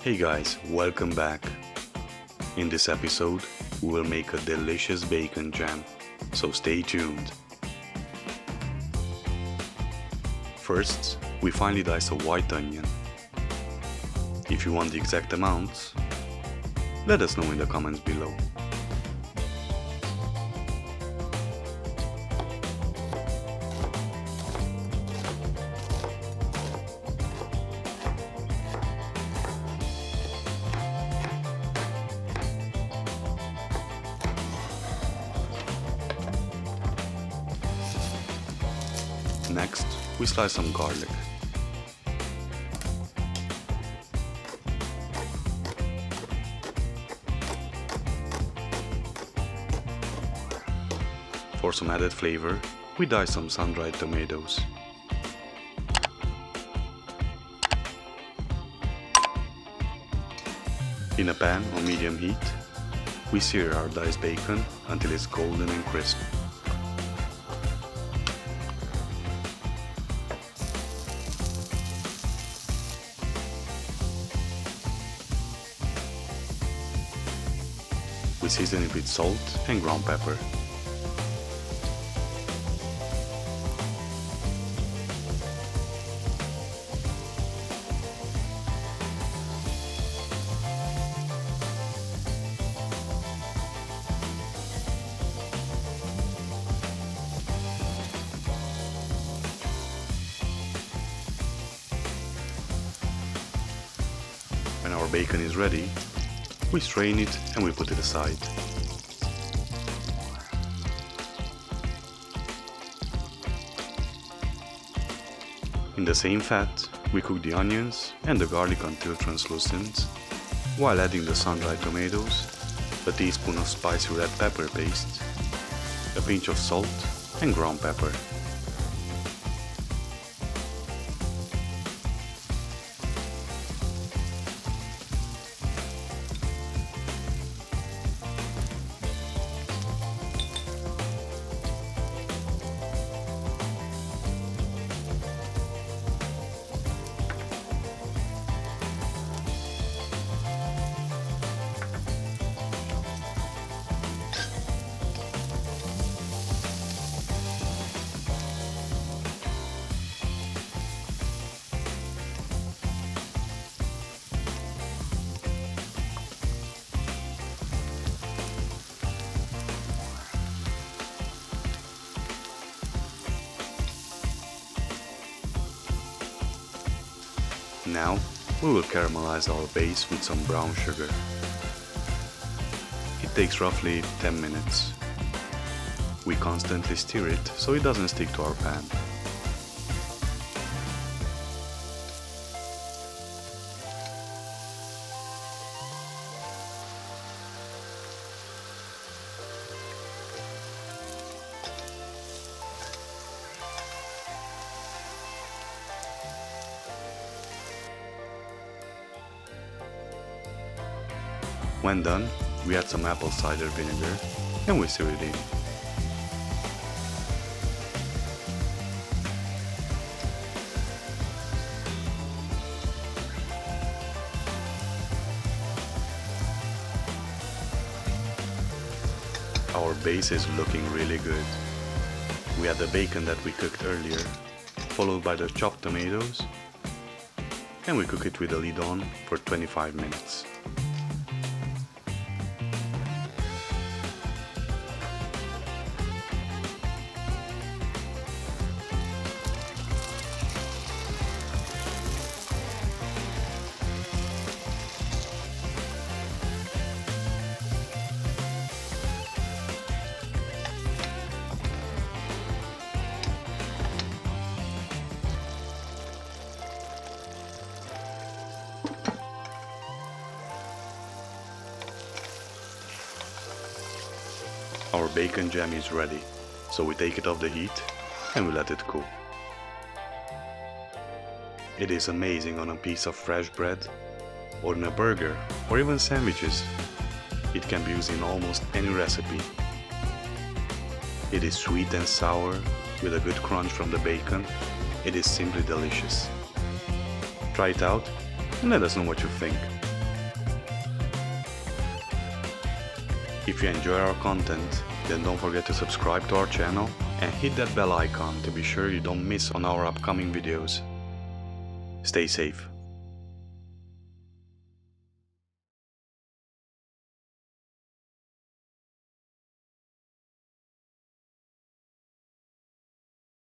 Hey guys, welcome back. In this episode, we will make a delicious bacon jam, so stay tuned. First, we finely dice a white onion. If you want the exact amounts, let us know in the comments below. Next, we slice some garlic. For some added flavor, we dice some sun-dried tomatoes. In a pan on medium heat, we sear our diced bacon until it's golden and crisp. We season it with salt and ground pepper. When our bacon is ready, we strain it and we put it aside. In the same fat, we cook the onions and the garlic until translucent, while adding the sun-dried tomatoes, a teaspoon of spicy red pepper paste, a pinch of salt and ground pepper. Now, we will caramelize our base with some brown sugar. It takes roughly 10 minutes. We constantly stir it so it doesn't stick to our pan. When done, we add some apple cider vinegar and we stir it in. Our base is looking really good. We add the bacon that we cooked earlier, followed by the chopped tomatoes, and we cook it with the lid on for 25 minutes. Our bacon jam is ready, so we take it off the heat and we let it cool. It is amazing on a piece of fresh bread, or in a burger, or even sandwiches. It can be used in almost any recipe. It is sweet and sour, with a good crunch from the bacon. It is simply delicious. Try it out and let us know what you think. If you enjoy our content, then don't forget to subscribe to our channel and hit that bell icon to be sure you don't miss on our upcoming videos. Stay safe.